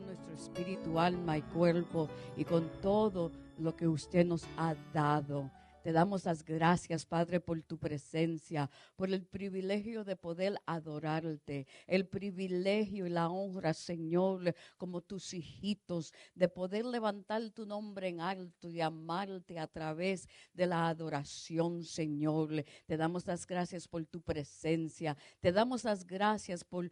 todo nuestro espíritu, alma y cuerpo y con todo lo que usted nos ha dado. Te damos las gracias, Padre, por tu presencia, por el privilegio de poder adorarte, el privilegio y la honra, Señor, como tus hijitos, de poder levantar tu nombre en alto y amarte a través de la adoración, Señor. Te damos las gracias por tu presencia, te damos las gracias por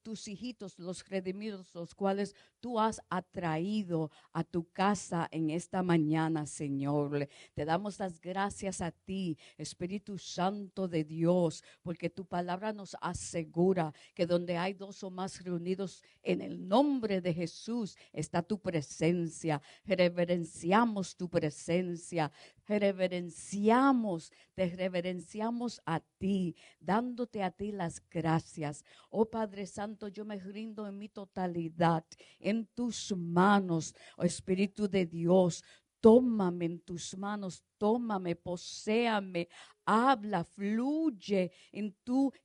tus hijitos, los redimidos, los cuales tú has atraído a tu casa en esta mañana, Señor. Te damos las gracias a ti, Espíritu Santo de Dios, porque tu palabra nos asegura que donde hay dos o más reunidos en el nombre de Jesús está tu presencia. Reverenciamos tu presencia, te reverenciamos a ti, dándote a ti las gracias. Oh Padre Santo, yo me rindo en mi totalidad en tus manos, oh Espíritu de Dios. Tómame en tus manos, tómame, poséame, habla, fluye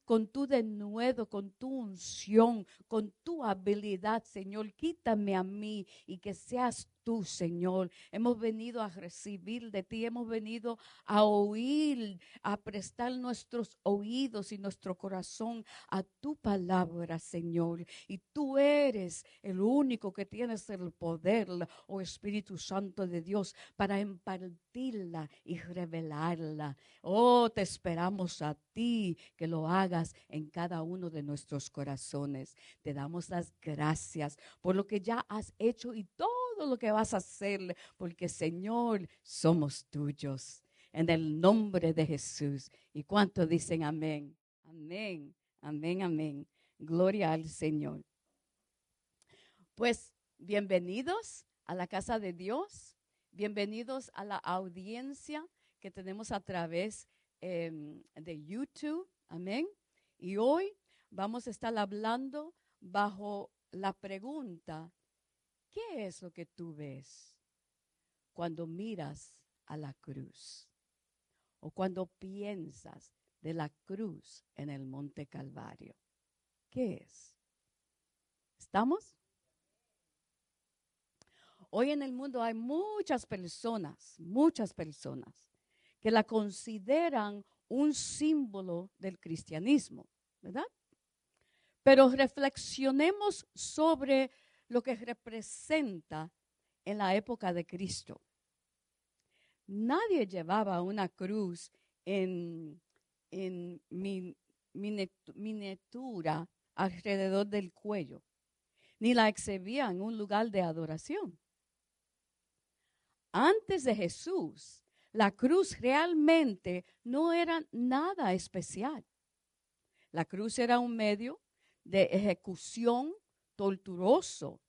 con tu denuedo, con tu unción, con tu habilidad, Señor. Quítame a mí y que seas tú, Señor. Hemos venido a recibir de ti, hemos venido a oír, a prestar nuestros oídos y nuestro corazón a tu palabra, Señor. Y tú eres el único que tienes el poder, oh Espíritu Santo de Dios, para impartirla y revelarla. Oh, te esperamos a ti que lo hagas en cada uno de nuestros corazones. Te damos las gracias por lo que ya has hecho y todo lo que vas a hacer, porque Señor, somos tuyos. En el nombre de Jesús. ¿Y cuántos dicen amén? Amén, amén, amén. Gloria al Señor. Pues bienvenidos a la casa de Dios. Bienvenidos a la audiencia que tenemos a través de YouTube. Amén. Y hoy vamos a estar hablando bajo la pregunta: ¿qué es lo que tú ves cuando miras a la cruz? O cuando piensas de la cruz en el Monte Calvario. ¿Qué es? ¿Estamos? Hoy en el mundo hay muchas personas que la consideran un símbolo del cristianismo, ¿verdad? Pero reflexionemos sobre lo que representa en la época de Cristo. Nadie llevaba una cruz en miniatura alrededor del cuello, ni la exhibía en un lugar de adoración. Antes de Jesús, la cruz realmente no era nada especial. La cruz era un medio de ejecución torturoso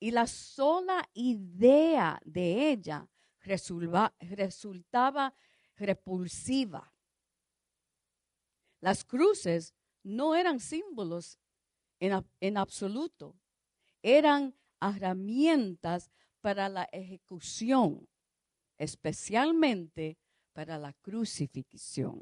y la sola idea de ella resultaba repulsiva. Las cruces no eran símbolos en absoluto, eran herramientas para la ejecución, especialmente para la crucifixión.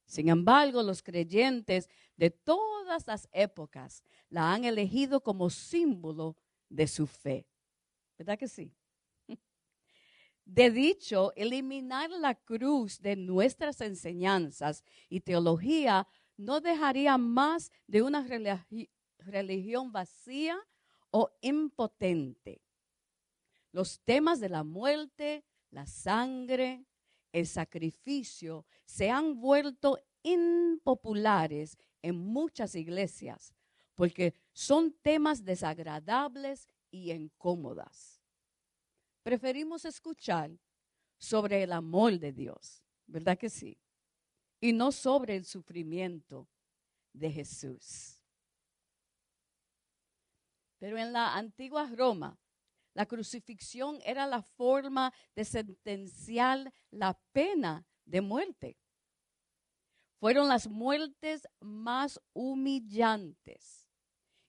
Sin embargo, los creyentes de todas las épocas la han elegido como símbolo de su fe. ¿Verdad que sí? De dicho, eliminar la cruz de nuestras enseñanzas y teología no dejaría más de una religión vacía o impotente. Los temas de la muerte, la sangre, el sacrificio se han vuelto impopulares en muchas iglesias porque son temas desagradables y incómodas. Preferimos escuchar sobre el amor de Dios, ¿verdad que sí? Y no sobre el sufrimiento de Jesús. Pero en la antigua Roma, la crucifixión era la forma de sentenciar la pena de muerte. Fueron las muertes más humillantes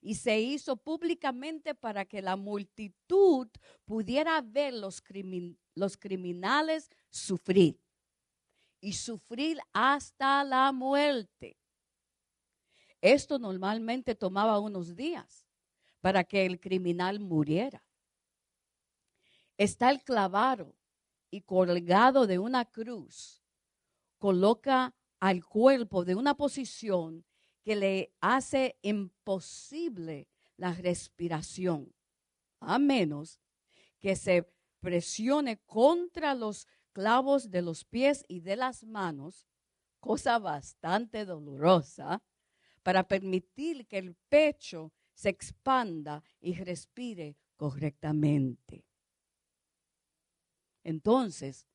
y se hizo públicamente para que la multitud pudiera ver los criminales sufrir y sufrir hasta la muerte. Esto normalmente tomaba unos días, para que el criminal muriera. Estar clavado y colgado de una cruz coloca al cuerpo de una posición que le hace imposible la respiración, a menos que se presione contra los clavos de los pies y de las manos, cosa bastante dolorosa, para permitir que el pecho se expanda y respire correctamente. Entonces,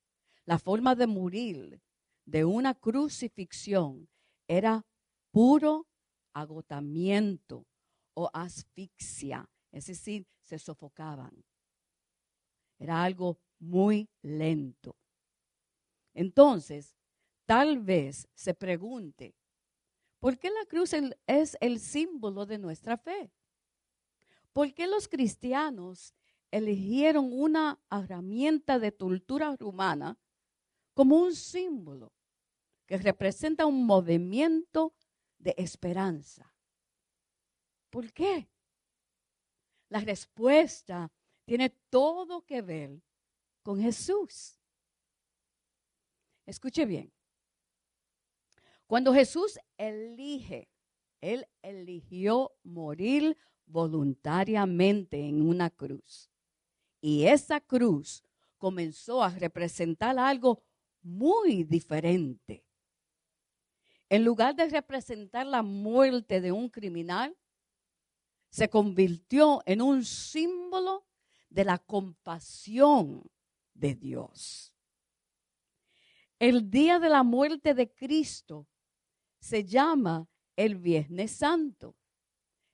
la forma de morir de una crucifixión era puro agotamiento o asfixia, es decir, se sofocaban. Era algo muy lento. Entonces, tal vez se pregunte, ¿por qué la cruz es el símbolo de nuestra fe? ¿Por qué los cristianos eligieron una herramienta de tortura humana como un símbolo que representa un movimiento de esperanza? ¿Por qué? La respuesta tiene todo que ver con Jesús. Escuche bien. Cuando Jesús Él eligió morir voluntariamente en una cruz. Y esa cruz comenzó a representar algo muy diferente. En lugar de representar la muerte de un criminal, se convirtió en un símbolo de la compasión de Dios. El día de la muerte de Cristo se llama el Viernes Santo.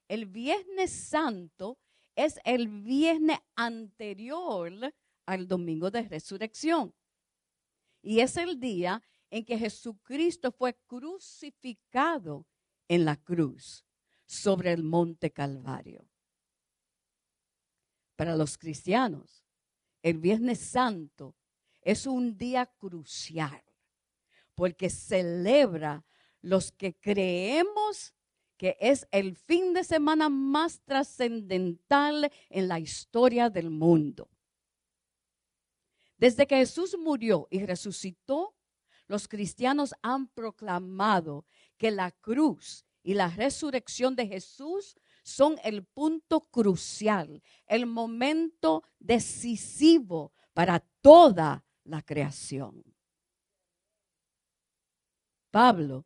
El Viernes Santo es el viernes anterior al domingo de resurrección. Y es el día en que Jesucristo fue crucificado en la cruz sobre el monte Calvario. Para los cristianos, el Viernes Santo es un día crucial porque celebra los que creemos que es el fin de semana más trascendental en la historia del mundo. Desde que Jesús murió y resucitó, los cristianos han proclamado que la cruz y la resurrección de Jesús son el punto crucial, el momento decisivo para toda la creación. Pablo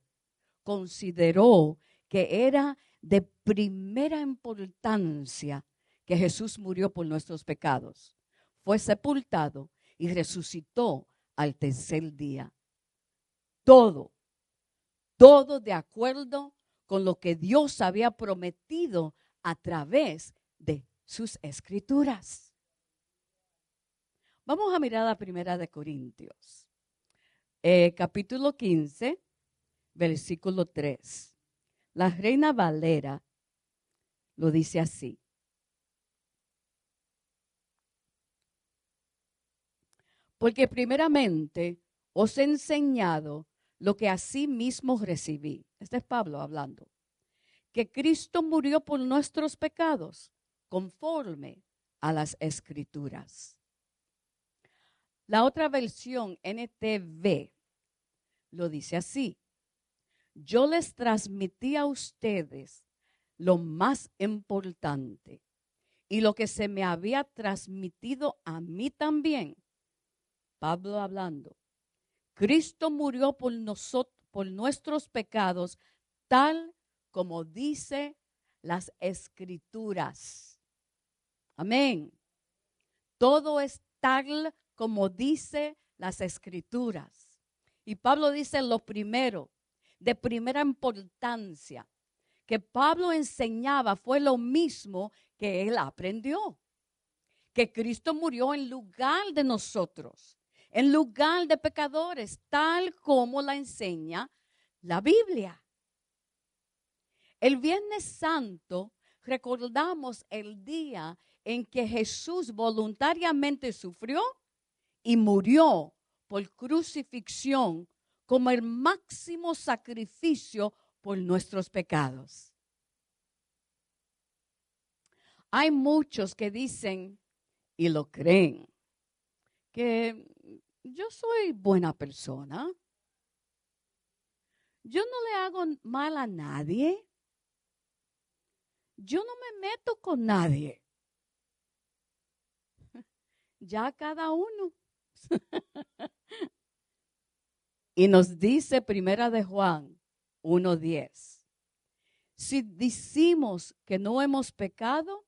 consideró que era de primera importancia que Jesús murió por nuestros pecados, fue sepultado y resucitó al tercer día. Todo de acuerdo con lo que Dios había prometido a través de sus escrituras. Vamos a mirar la primera de Corintios, capítulo 15, versículo 3. La Reina Valera lo dice así. Porque primeramente os he enseñado lo que asimismo recibí. Este es Pablo hablando. Que Cristo murió por nuestros pecados, conforme a las Escrituras. La otra versión, NTV, lo dice así. Yo les transmití a ustedes lo más importante y lo que se me había transmitido a mí también. Pablo hablando. Cristo murió por nosotros, por nuestros pecados, tal como dice las Escrituras. Amén. Todo es tal como dice las Escrituras. Y Pablo dice lo primero, de primera importancia, que Pablo enseñaba fue lo mismo que él aprendió. Que Cristo murió en lugar de nosotros, en lugar de pecadores, tal como la enseña la Biblia. El Viernes Santo recordamos el día en que Jesús voluntariamente sufrió y murió por crucifixión como el máximo sacrificio por nuestros pecados. hay muchos que dicen y lo creen, que yo soy buena persona. Yo no le hago mal a nadie. Yo no me meto con nadie. Ya cada uno. Y nos dice Primera de Juan 1:10. Si decimos que no hemos pecado,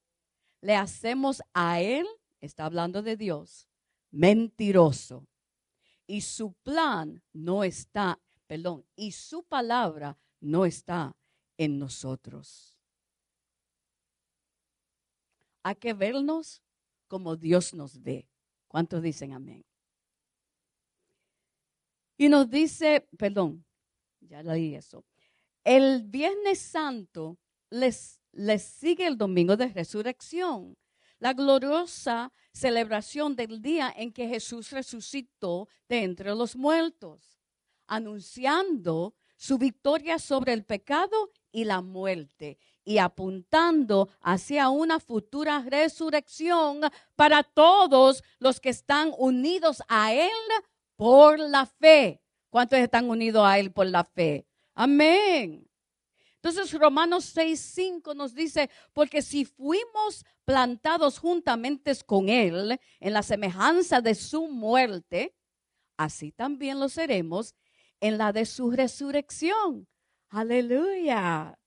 le hacemos a él, está hablando de Dios, mentiroso. Y su plan no está, y su palabra no está en nosotros. Hay que vernos como Dios nos ve. ¿Cuántos dicen amén? Y nos dice, ya leí eso. El Viernes Santo les sigue el domingo de resurrección, la gloriosa celebración del día en que Jesús resucitó de entre los muertos, anunciando su victoria sobre el pecado y la muerte y apuntando hacia una futura resurrección para todos los que están unidos a Él por la fe. ¿Cuántos están unidos a Él por la fe? Amén. Entonces Romanos 6:5 nos dice, porque si fuimos plantados juntamente con Él en la semejanza de su muerte, así también lo seremos en la de su resurrección. Aleluya.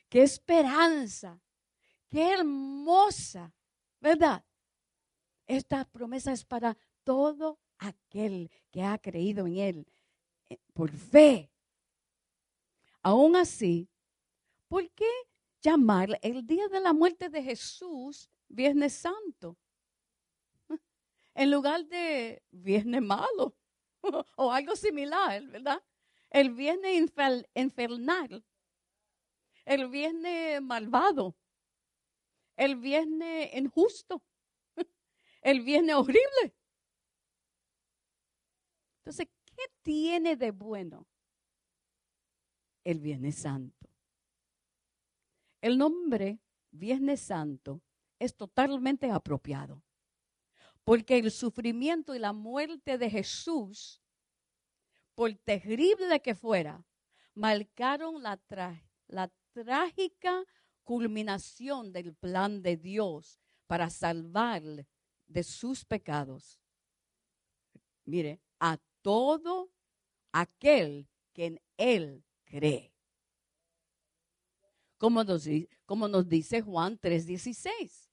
Qué esperanza, qué hermosa, ¿verdad? Esta promesa es para todo aquel que ha creído en Él por fe. Aún así, ¿por qué llamar el día de la muerte de Jesús Viernes Santo? En lugar de Viernes Malo o algo similar, ¿verdad? El Viernes infernal, el Viernes malvado, el Viernes injusto, el Viernes horrible. Entonces, ¿qué tiene de bueno el Viernes Santo? El nombre Viernes Santo es totalmente apropiado, porque el sufrimiento y la muerte de Jesús, por terrible que fuera, marcaron la trágica culminación del plan de Dios para salvar de sus pecados. Mire, a todo aquel que en Él cree. Como nos dice Juan 3:16.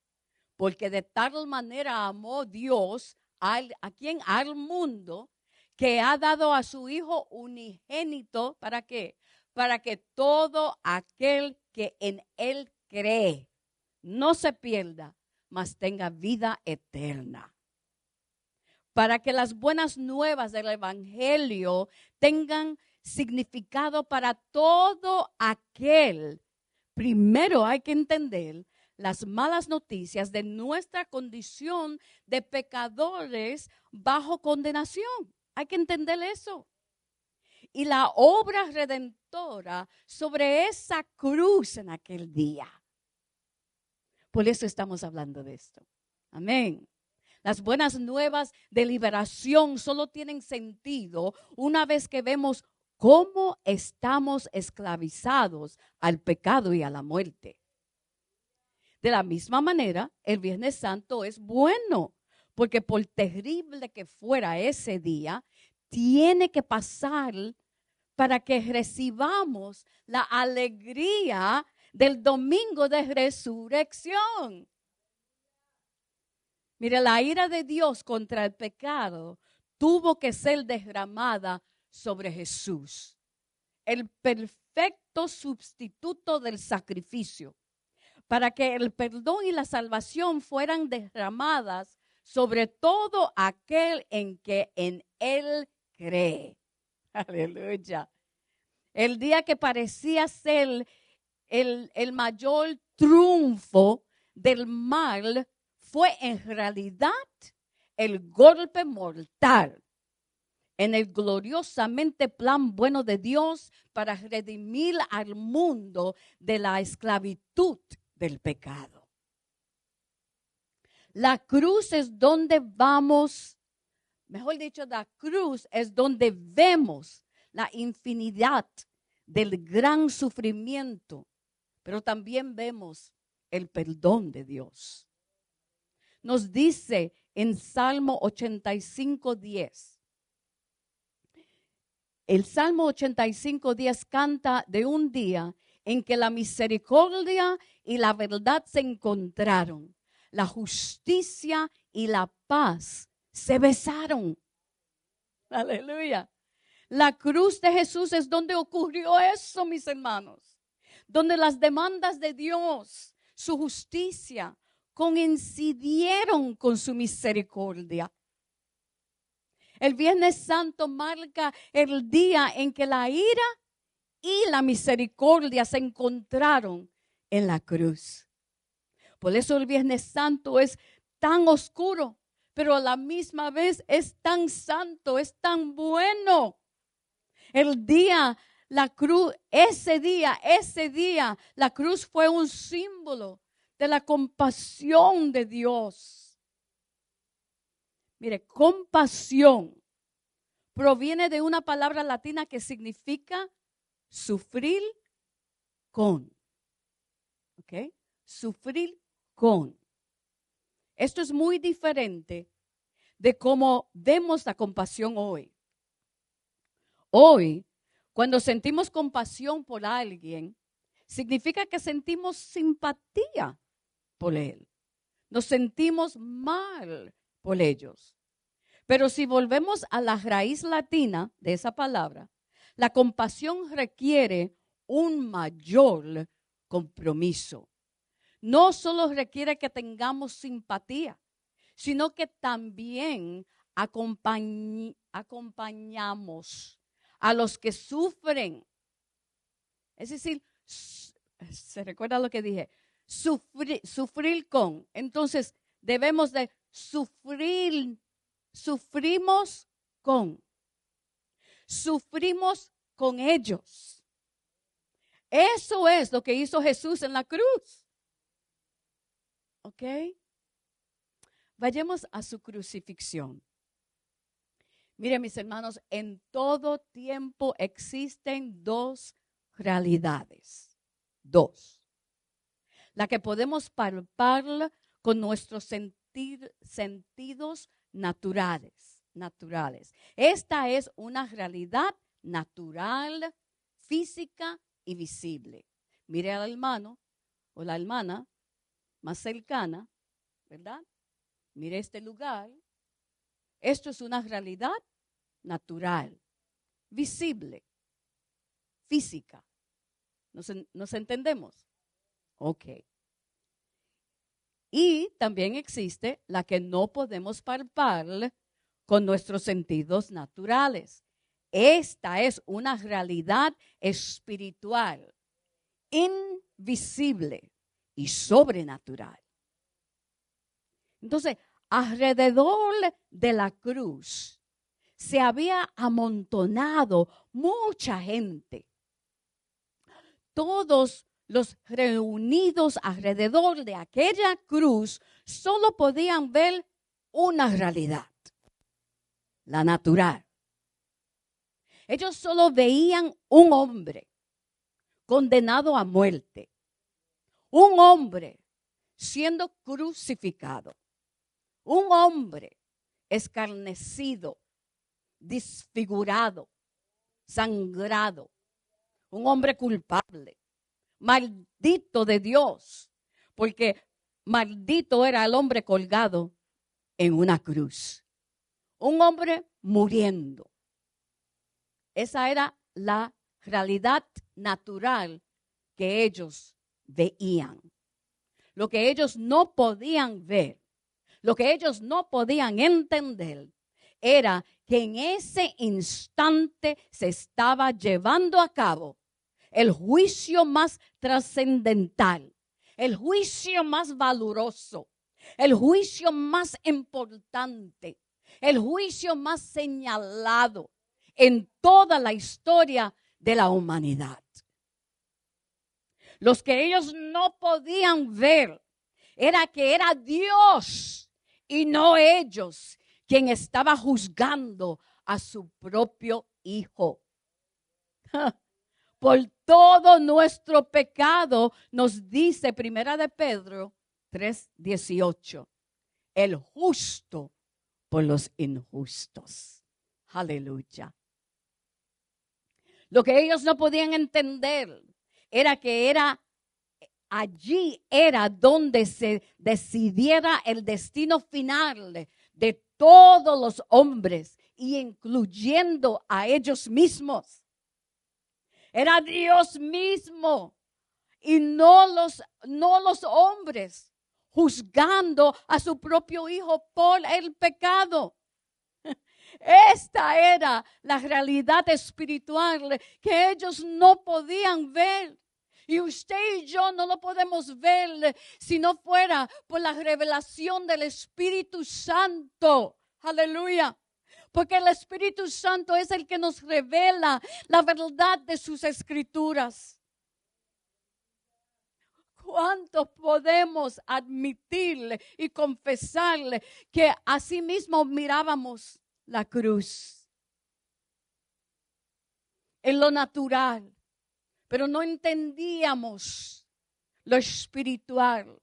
Porque de tal manera amó Dios al mundo, que ha dado a su Hijo unigénito, ¿para qué? Para que todo aquel que en Él cree no se pierda, mas tenga vida eterna. Para que las buenas nuevas del Evangelio tengan significado para todo aquel. Primero hay que entender las malas noticias de nuestra condición de pecadores bajo condenación. Hay que entender eso. Y la obra redentora sobre esa cruz en aquel día. Por eso estamos hablando de esto. Amén. Las buenas nuevas de liberación solo tienen sentido una vez que vemos cómo estamos esclavizados al pecado y a la muerte. De la misma manera, el Viernes Santo es bueno, porque por terrible que fuera ese día, tiene que pasar para que recibamos la alegría del domingo de resurrección. Mire, la ira de Dios contra el pecado tuvo que ser derramada sobre Jesús, el perfecto sustituto del sacrificio, para que el perdón y la salvación fueran derramadas sobre todo aquel en que en Él cree. Aleluya. El día que parecía ser el mayor triunfo del mal fue en realidad el golpe mortal en el gloriosamente plan bueno de Dios para redimir al mundo de la esclavitud del pecado. La cruz es donde vamos, mejor dicho, la cruz es donde vemos la infinidad del gran sufrimiento, pero también vemos el perdón de Dios. Nos dice en Salmo 85:10. El Salmo 85:10 canta de un día en que la misericordia y la verdad se encontraron. La justicia y la paz se besaron. Aleluya. La cruz de Jesús es donde ocurrió eso, mis hermanos. Donde las demandas de Dios, su justicia, coincidieron con su misericordia. El Viernes Santo marca el día en que la ira y la misericordia se encontraron en la cruz. Por eso el Viernes Santo es tan oscuro, pero a la misma vez es tan santo, es tan bueno. El día, la cruz, ese día, la cruz fue un símbolo de la compasión de Dios. Mire, compasión proviene de una palabra latina que significa sufrir con. ¿Ok? Sufrir con. Esto es muy diferente de cómo vemos la compasión hoy. Hoy, cuando sentimos compasión por alguien, significa que sentimos simpatía por él. Nos sentimos mal por ellos. Pero si volvemos a la raíz latina de esa palabra, la compasión requiere un mayor compromiso. No solo requiere que tengamos simpatía, sino que también acompañamos a los que sufren. Es decir, se recuerda lo que dije, sufrir con. Entonces, debemos de sufrimos con ellos. Eso es lo que hizo Jesús en la cruz. ¿Ok? Vayamos a su crucifixión. Miren, mis hermanos, en todo tiempo existen dos realidades. Dos. La que podemos palpar con nuestros sentidos naturales. Esta es una realidad natural, física y visible. Mire al hermano o la hermana más cercana, ¿verdad? Mire este lugar. Esto es una realidad natural, visible, física. ¿Nos entendemos? Ok. Y también existe la que no podemos palpar con nuestros sentidos naturales. Esta es una realidad espiritual, invisible y sobrenatural. Entonces, alrededor de la cruz se había amontonado mucha gente. Todos los reunidos alrededor de aquella cruz solo podían ver una realidad, la natural. Ellos solo veían un hombre condenado a muerte, un hombre siendo crucificado, un hombre escarnecido, desfigurado, sangrado, un hombre culpable, maldito de Dios, porque maldito era el hombre colgado en una cruz. Un hombre muriendo. Esa era la realidad natural que ellos veían. Lo que ellos no podían ver, lo que ellos no podían entender, era que en ese instante se estaba llevando a cabo el juicio más trascendental, el juicio más valoroso, el juicio más importante, el juicio más señalado en toda la historia de la humanidad. Los que ellos no podían ver era que era Dios y no ellos, quien estaba juzgando a su propio Hijo. Por todo nuestro pecado, nos dice Primera de Pedro 3:18, el justo por los injustos. Aleluya. Lo que ellos no podían entender era que allí era donde se decidiera el destino final de todos los hombres, y incluyendo a ellos mismos. Era Dios mismo y no los hombres juzgando a su propio Hijo por el pecado. Esta era la realidad espiritual que ellos no podían ver. Y usted y yo no lo podemos ver si no fuera por la revelación del Espíritu Santo. Aleluya. Porque el Espíritu Santo es el que nos revela la verdad de sus escrituras. ¿Cuánto podemos admitirle y confesarle que así mismo mirábamos la cruz en lo natural, pero no entendíamos lo espiritual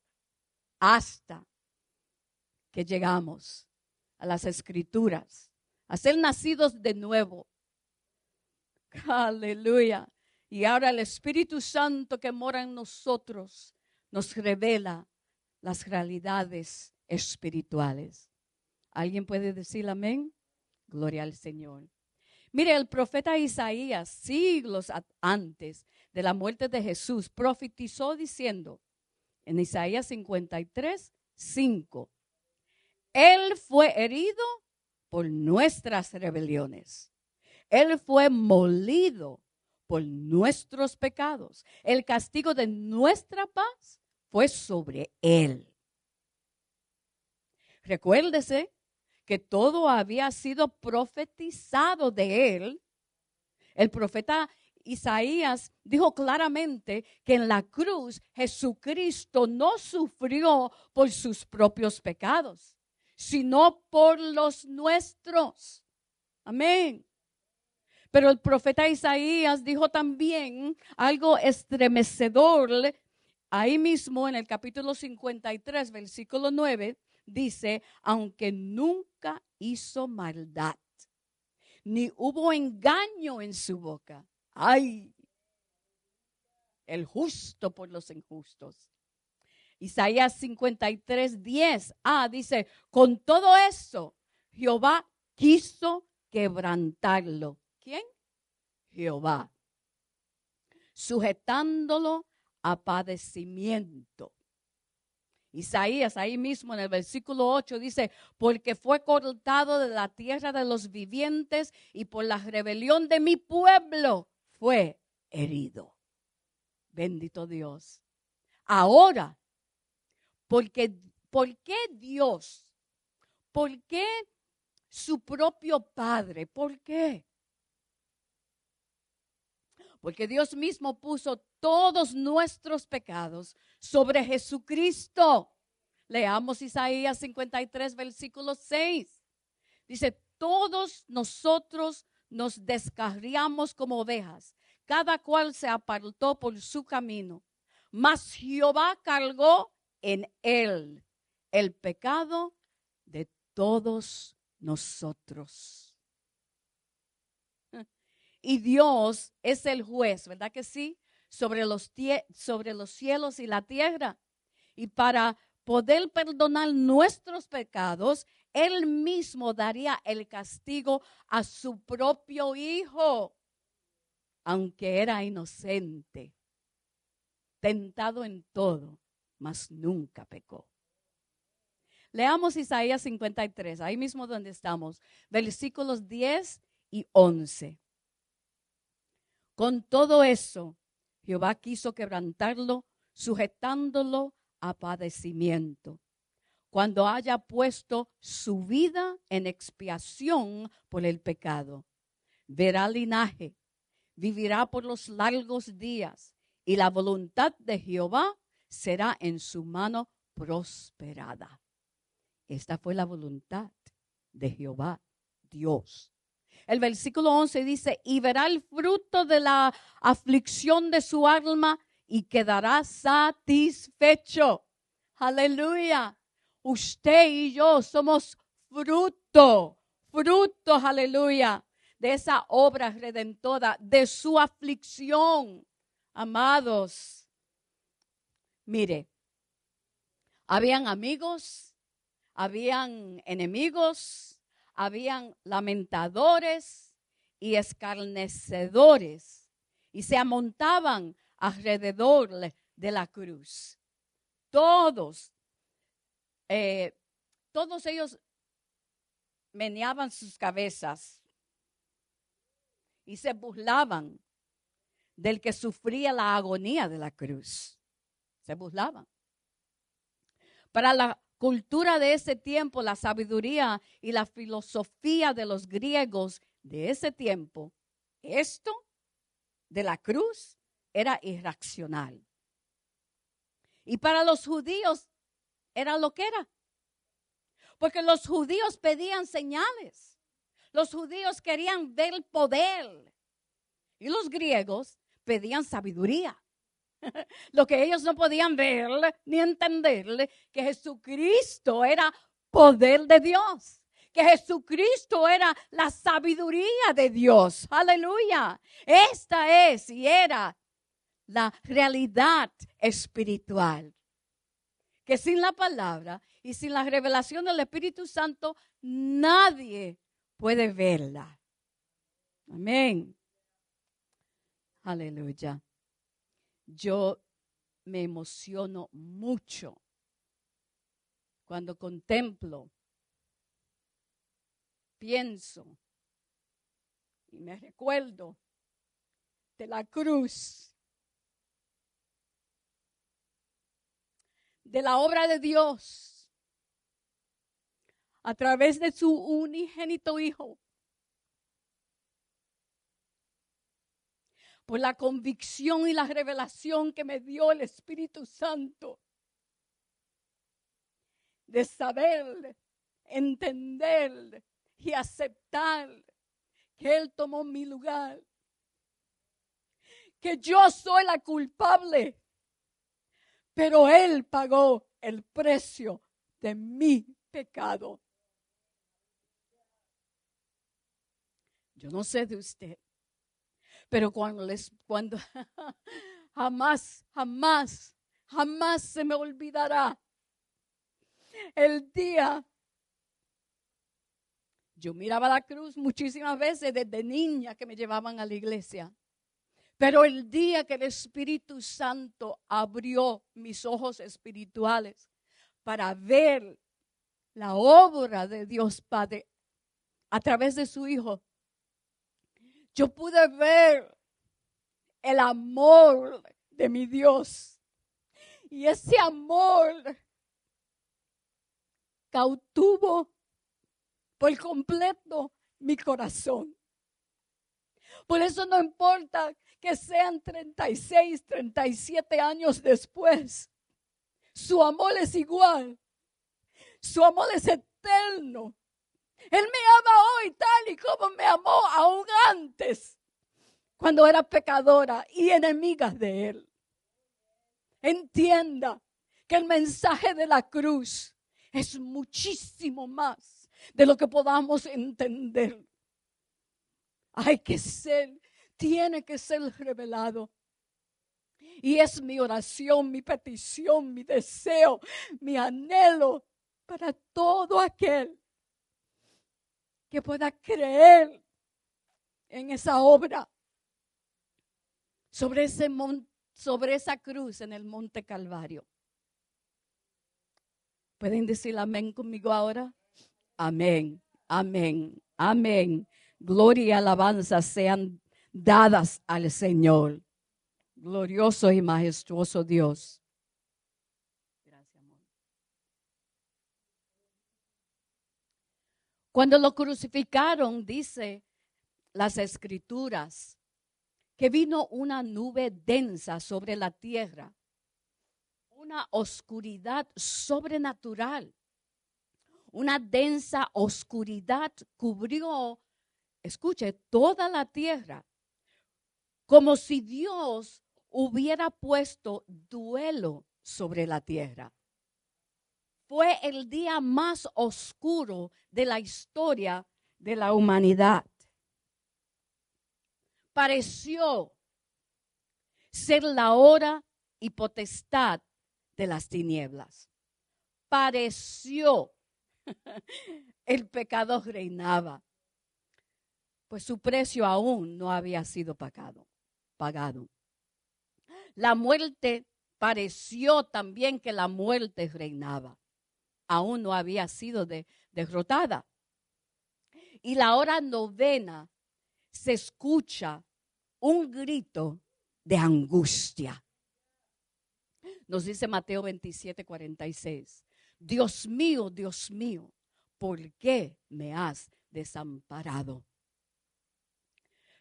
hasta que llegamos a las escrituras, a ser nacidos de nuevo? Aleluya. Y ahora el Espíritu Santo que mora en nosotros nos revela las realidades espirituales. ¿Alguien puede decir amén? Gloria al Señor. Mire, el profeta Isaías, siglos antes de la muerte de Jesús, profetizó diciendo en Isaías 53:5, Él fue herido por nuestras rebeliones. Él fue molido por nuestros pecados. El castigo de nuestra paz fue sobre Él. Recuérdese que todo había sido profetizado de Él. El profeta Isaías dijo claramente que en la cruz Jesucristo no sufrió por sus propios pecados, sino por los nuestros. Amén. Pero el profeta Isaías dijo también algo estremecedor. Ahí mismo en el capítulo 53, versículo 9, dice, aunque nunca hizo maldad, ni hubo engaño en su boca. ¡Ay! El justo por los injustos. Isaías 53:10. Dice, con todo eso, Jehová quiso quebrantarlo. ¿Quién? Jehová. Sujetándolo a padecimiento. Isaías, ahí mismo en el versículo 8 dice, porque fue cortado de la tierra de los vivientes y por la rebelión de mi pueblo fue herido. Bendito Dios. Ahora, ¿por qué Dios? ¿Por qué su propio Padre? ¿Por qué? Porque Dios mismo puso todos nuestros pecados sobre Jesucristo. Leamos Isaías 53, versículo 6. Dice, todos nosotros nos descarriamos como ovejas. Cada cual se apartó por su camino. Mas Jehová cargó en él el pecado de todos nosotros. Y Dios es el juez, ¿verdad que sí? Sobre los cielos y la tierra. Y para poder perdonar nuestros pecados, Él mismo daría el castigo a su propio Hijo, aunque era inocente, tentado en todo, mas nunca pecó. Leamos Isaías 53, ahí mismo donde estamos, versículos 10 y 11. Con todo eso, Jehová quiso quebrantarlo, sujetándolo a padecimiento. Cuando haya puesto su vida en expiación por el pecado, verá linaje, vivirá por los largos días, y la voluntad de Jehová será en su mano prosperada. Esta fue la voluntad de Jehová, Dios. El versículo 11 dice, y verá el fruto de la aflicción de su alma y quedará satisfecho. Aleluya. Usted y yo somos fruto, aleluya, de esa obra redentora, de su aflicción. Amados, mire, habían amigos, habían enemigos, habían lamentadores y escarnecedores, y se amontaban alrededor de la cruz. Todos ellos meneaban sus cabezas y se burlaban del que sufría la agonía de la cruz. Se burlaban. Para la cultura de ese tiempo, la sabiduría y la filosofía de los griegos de ese tiempo, esto de la cruz era irracional. Y para los judíos era lo que era. Porque los judíos pedían señales. Los judíos querían ver poder. Y los griegos pedían sabiduría. Lo que ellos no podían ver ni entender, que Jesucristo era poder de Dios. Que Jesucristo era la sabiduría de Dios. Aleluya. Esta es y era la realidad espiritual. Que sin la palabra y sin la revelación del Espíritu Santo, nadie puede verla. Amén. Aleluya. Yo me emociono mucho cuando contemplo, pienso y me recuerdo de la cruz, de la obra de Dios a través de su unigénito Hijo. Por la convicción y la revelación que me dio el Espíritu Santo. De saber, entender y aceptar que Él tomó mi lugar. Que yo soy la culpable. Pero Él pagó el precio de mi pecado. Yo no sé de usted. Pero cuando jamás se me olvidará el día. Yo miraba la cruz muchísimas veces desde niña que me llevaban a la iglesia. Pero el día que el Espíritu Santo abrió mis ojos espirituales para ver la obra de Dios Padre a través de su Hijo, yo pude ver el amor de mi Dios. Y ese amor cautuvo por completo mi corazón. Por eso no importa que sean 36, 37 años después. Su amor es igual. Su amor es eterno. Él me ama hoy tal y como me amó aún antes, cuando era pecadora y enemiga de Él. Entienda que el mensaje de la cruz es muchísimo más de lo que podamos entender. Tiene que ser revelado. Y es mi oración, mi petición, mi deseo, mi anhelo para todo aquel que pueda creer en esa obra sobre esa cruz en el Monte Calvario. ¿Pueden decir amén conmigo ahora? Amén, amén, amén. Gloria y alabanza sean dadas al Señor. Glorioso y majestuoso Dios. Gracias, amor. Cuando lo crucificaron, dice las Escrituras, que vino una nube densa sobre la tierra, una oscuridad sobrenatural, Una densa oscuridad cubrió, escuche, toda la tierra, como si Dios hubiera puesto duelo sobre la tierra. Fue el día más oscuro de la historia de la humanidad. Pareció ser la hora y potestad de las tinieblas. Pareció el pecado reinaba, pues su precio aún no había sido pagado. La muerte pareció también que la muerte reinaba, aún no había sido derrotada. Y la hora novena se escucha un grito de angustia. Nos dice Mateo 27:46. Dios mío, ¿por qué me has desamparado?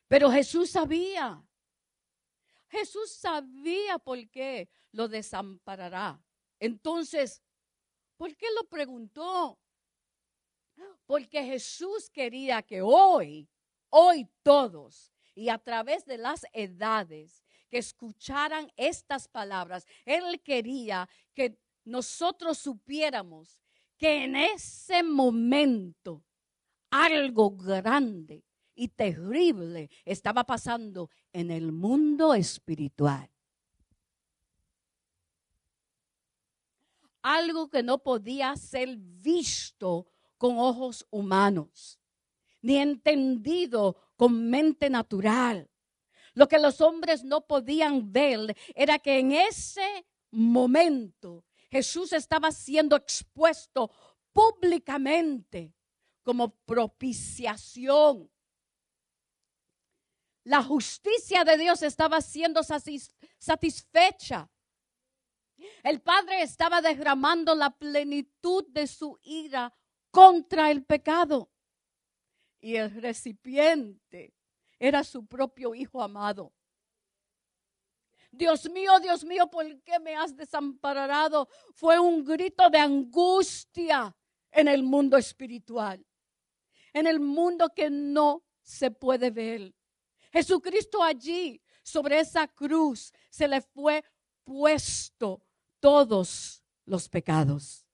Pero Jesús sabía por qué lo desamparará. Entonces, ¿por qué lo preguntó? Porque Jesús quería que hoy todos y a través de las edades que escucharan estas palabras, Él quería que nosotros supiéramos que en ese momento algo grande y terrible estaba pasando en el mundo espiritual. Algo que no podía ser visto con ojos humanos, ni entendido con mente natural. Lo que los hombres no podían ver era que en ese momento Jesús estaba siendo expuesto públicamente como propiciación. La justicia de Dios estaba siendo satisfecha. El Padre estaba derramando la plenitud de su ira contra el pecado. Y el recipiente era su propio Hijo amado. Dios mío, ¿por qué me has desamparado? Fue un grito de angustia en el mundo espiritual, en el mundo que no se puede ver. Jesucristo allí, sobre esa cruz, se le fue puesto todos los pecados.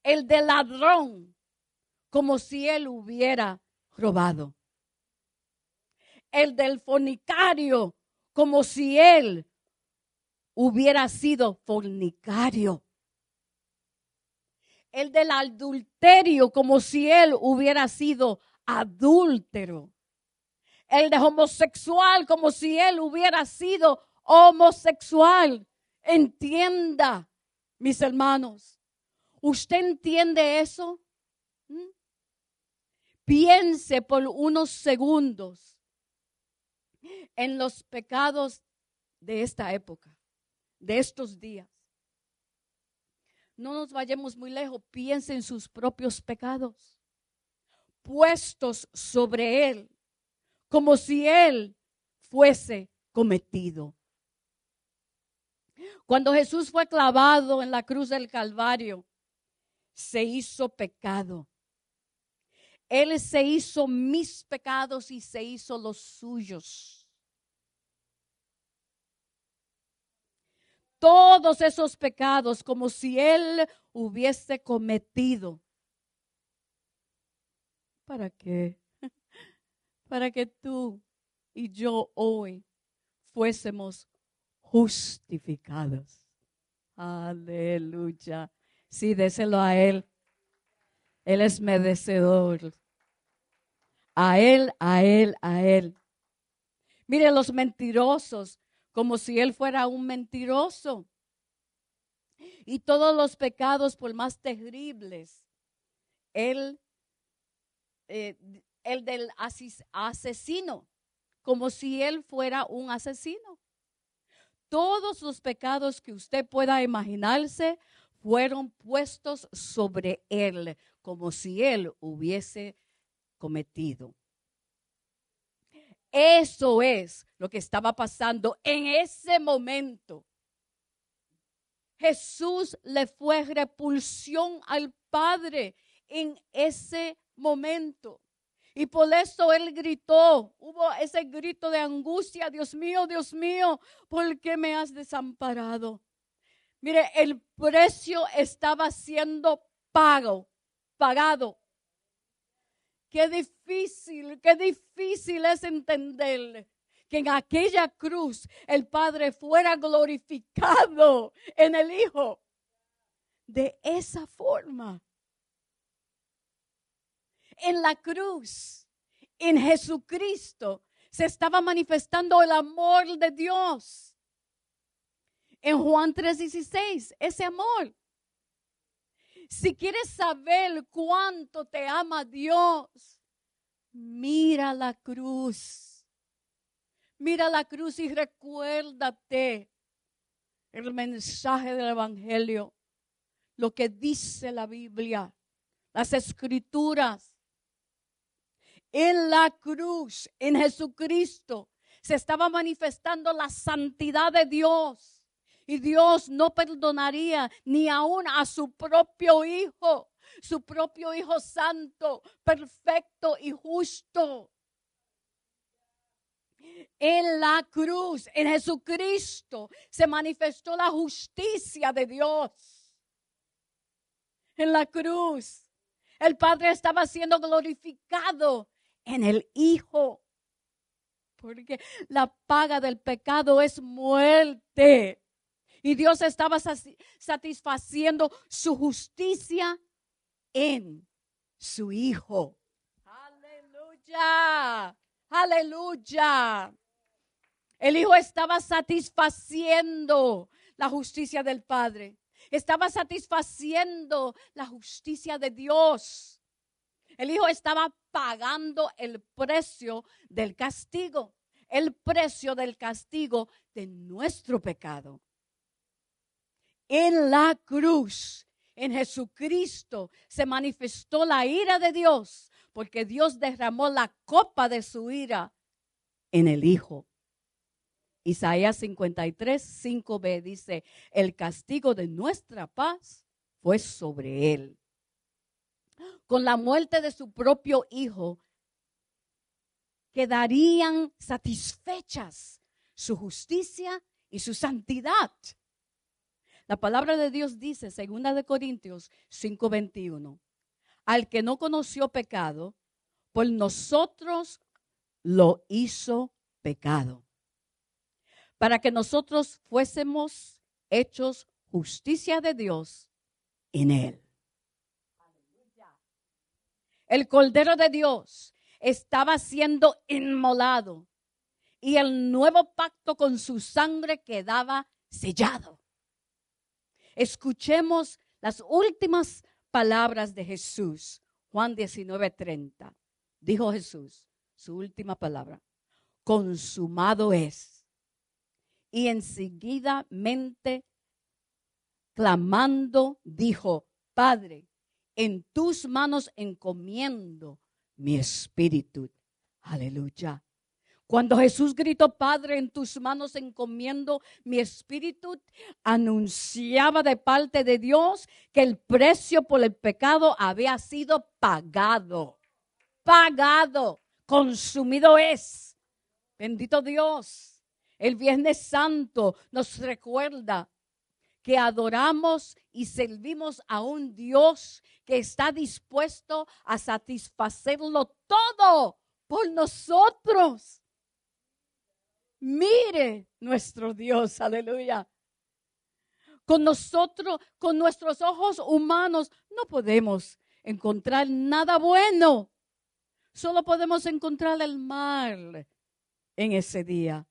El del ladrón, como si él hubiera robado. El del fornicario, como si él hubiera sido fornicario. El del adulterio, como si él hubiera sido adúltero. El de homosexual, como si él hubiera sido homosexual. Entienda, mis hermanos. ¿Usted entiende eso? Piense por unos segundos en los pecados de esta época, de estos días. No nos vayamos muy lejos. Piense en sus propios pecados, puestos sobre él, como si él fuese cometido. Cuando Jesús fue clavado en la cruz del Calvario, se hizo pecado. Él se hizo mis pecados y se hizo los suyos. Todos esos pecados como si él hubiese cometido. ¿Para qué? Para que tú y yo hoy fuésemos justificados. Aleluya. Sí, déselo a él. Él es merecedor. A él, a él, a él. Mire los mentirosos, como si él fuera un mentiroso. Y todos los pecados, por más terribles, el del asesino, como si él fuera un asesino. Todos los pecados que usted pueda imaginarse fueron puestos sobre él, como si él hubiese cometido. Eso es lo que estaba pasando en ese momento. Jesús le fue repulsión al Padre en ese momento. Y por eso él gritó, hubo ese grito de angustia, Dios mío, ¿por qué me has desamparado? Mire, el precio estaba siendo pagado. Qué difícil es entender que en aquella cruz el Padre fuera glorificado en el Hijo. De esa forma. En la cruz, en Jesucristo, se estaba manifestando el amor de Dios. En Juan 3:16, ese amor. Si quieres saber cuánto te ama Dios, mira la cruz. Mira la cruz y recuérdate el mensaje del Evangelio, lo que dice la Biblia, las Escrituras. En la cruz, en Jesucristo, se estaba manifestando la santidad de Dios. Y Dios no perdonaría ni aún a su propio Hijo santo, perfecto y justo. En la cruz, en Jesucristo, se manifestó la justicia de Dios. En la cruz, el Padre estaba siendo glorificado en el Hijo. Porque la paga del pecado es muerte. Y Dios estaba satisfaciendo su justicia en su Hijo. Aleluya. Aleluya. El Hijo estaba satisfaciendo la justicia del Padre. Estaba satisfaciendo la justicia de Dios. El Hijo estaba pagando el precio del castigo. El precio del castigo de nuestro pecado. En la cruz, en Jesucristo, se manifestó la ira de Dios, porque Dios derramó la copa de su ira en el Hijo. Isaías 53:5b dice, el castigo de nuestra paz fue sobre él. Con la muerte de su propio Hijo, quedarían satisfechas su justicia y su santidad. La palabra de Dios dice, 2 Corintios 5:21, al que no conoció pecado, por nosotros lo hizo pecado, para que nosotros fuésemos hechos justicia de Dios en él. El Cordero de Dios estaba siendo inmolado y el nuevo pacto con su sangre quedaba sellado. Escuchemos las últimas palabras de Jesús. Juan 19:30. Dijo Jesús, su última palabra. Consumado es. Y enseguidamente, clamando, dijo, Padre, en tus manos encomiendo mi espíritu. Aleluya. Cuando Jesús gritó, Padre, en tus manos encomiendo mi espíritu, anunciaba de parte de Dios que el precio por el pecado había sido pagado. Pagado, consumido es. Bendito Dios. El Viernes Santo nos recuerda que adoramos y servimos a un Dios que está dispuesto a satisfacerlo todo por nosotros. Mire nuestro Dios, aleluya. Con nosotros, con nuestros ojos humanos, no podemos encontrar nada bueno. Solo podemos encontrar el mal en ese día.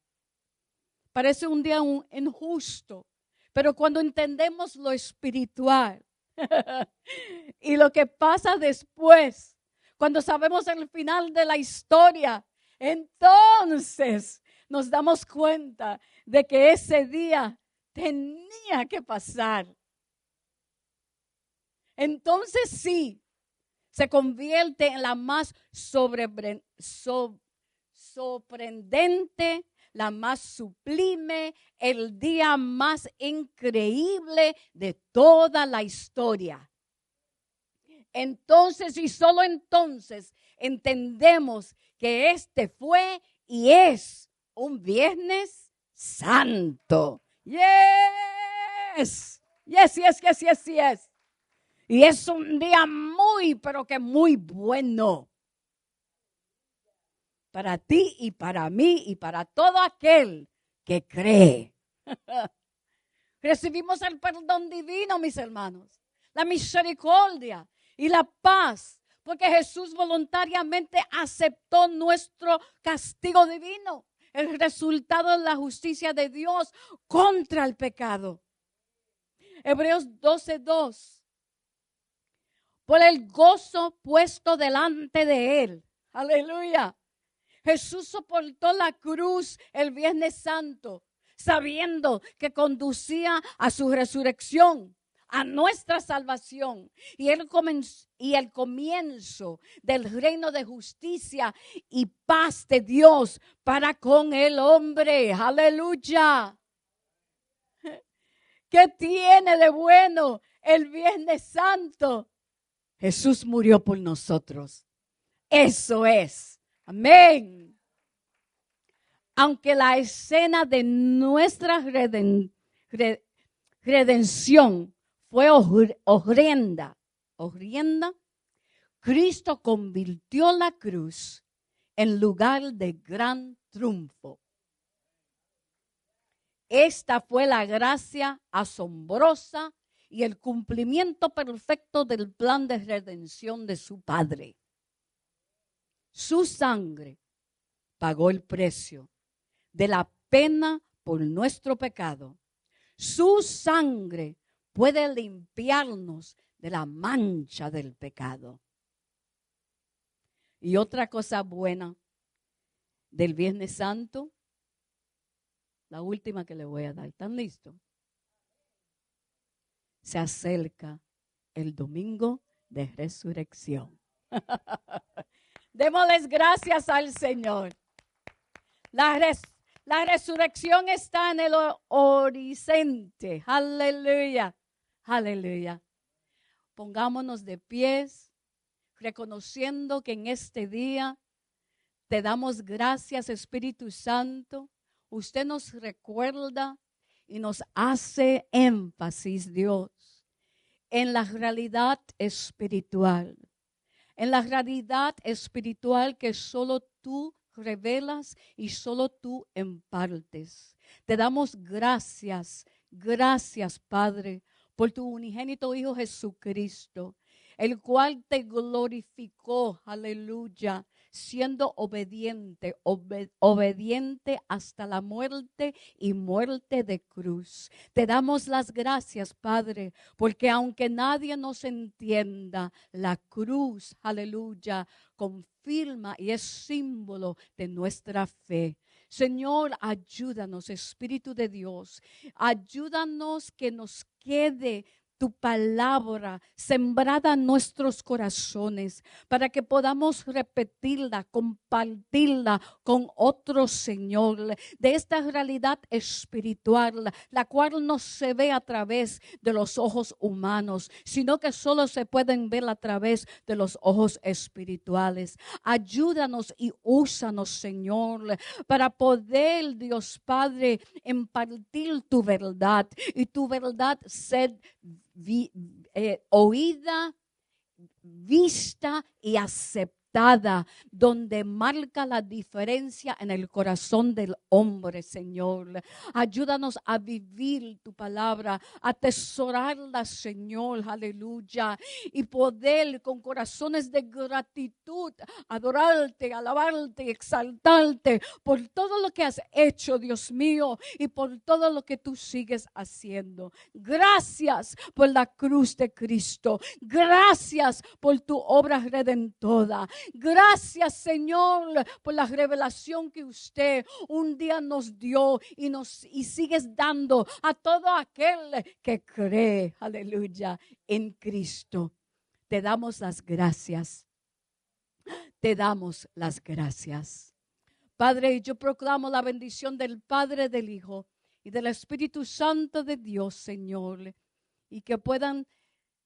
Parece un día injusto, pero cuando entendemos lo espiritual y lo que pasa después, cuando sabemos el final de la historia, entonces nos damos cuenta de que ese día tenía que pasar. Entonces sí, se convierte en la más sorprendente, la más sublime, el día más increíble de toda la historia. Entonces y solo entonces entendemos que este fue y es un Viernes Santo. Yes. Yes, yes, yes, yes, yes. Y es un día muy, pero que muy bueno. Para ti y para mí y para todo aquel que cree. Recibimos el perdón divino, mis hermanos. La misericordia y la paz. Porque Jesús voluntariamente aceptó nuestro castigo divino. El resultado de la justicia de Dios contra el pecado. Hebreos 12:2. Por el gozo puesto delante de él. Aleluya. Jesús soportó la cruz el Viernes Santo, sabiendo que conducía a su resurrección, a nuestra salvación y el comienzo del reino de justicia y paz de Dios para con el hombre. Aleluya. ¿Qué tiene de bueno el Viernes Santo? Jesús murió por nosotros. Eso es. Amén. Aunque la escena de nuestra redención fue horrenda, Cristo convirtió la cruz en lugar de gran triunfo. Esta fue la gracia asombrosa y el cumplimiento perfecto del plan de redención de su Padre. Su sangre pagó el precio de la pena por nuestro pecado. Su sangre puede limpiarnos de la mancha del pecado. Y otra cosa buena del Viernes Santo, la última que le voy a dar. ¿Están listos? Se acerca el domingo de resurrección. Démosles gracias al Señor. La resurrección está en el horizonte. Aleluya. Aleluya. Pongámonos de pies, reconociendo que en este día te damos gracias, Espíritu Santo. Usted nos recuerda y nos hace énfasis, Dios, en la realidad espiritual. En la realidad espiritual que solo tú revelas y solo tú impartes. Te damos gracias, gracias, Padre, por tu unigénito Hijo Jesucristo, el cual te glorificó, aleluya, siendo obediente, obediente hasta la muerte y muerte de cruz. Te damos las gracias, Padre, porque aunque nadie nos entienda, la cruz, aleluya, confirma y es símbolo de nuestra fe. Señor, ayúdanos, Espíritu de Dios, ayúdanos que nos quede tu palabra sembrada en nuestros corazones para que podamos repetirla, compartirla con otros, Señor, de esta realidad espiritual, la cual no se ve a través de los ojos humanos, sino que solo se pueden ver a través de los ojos espirituales. Ayúdanos y úsanos, Señor, para poder, Dios Padre, impartir tu verdad y tu verdad ser oída, vista y aceptada, donde marca la diferencia en el corazón del hombre, Señor. Ayúdanos a vivir tu palabra, a atesorarla, Señor, aleluya, y poder con corazones de gratitud adorarte, alabarte, exaltarte por todo lo que has hecho, Dios mío, y por todo lo que tú sigues haciendo. Gracias por la cruz de Cristo. Gracias por tu obra redentora. Gracias, Señor, por la revelación que usted un día nos dio y sigues dando a todo aquel que cree, aleluya, en Cristo. Te damos las gracias. Te damos las gracias. Padre, yo proclamo la bendición del Padre, del Hijo y del Espíritu Santo de Dios, Señor, y que puedan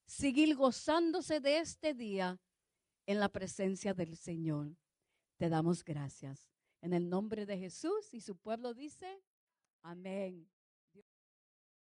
seguir gozándose de este día en la presencia del Señor. Te damos gracias. En el nombre de Jesús, y su pueblo dice, amén.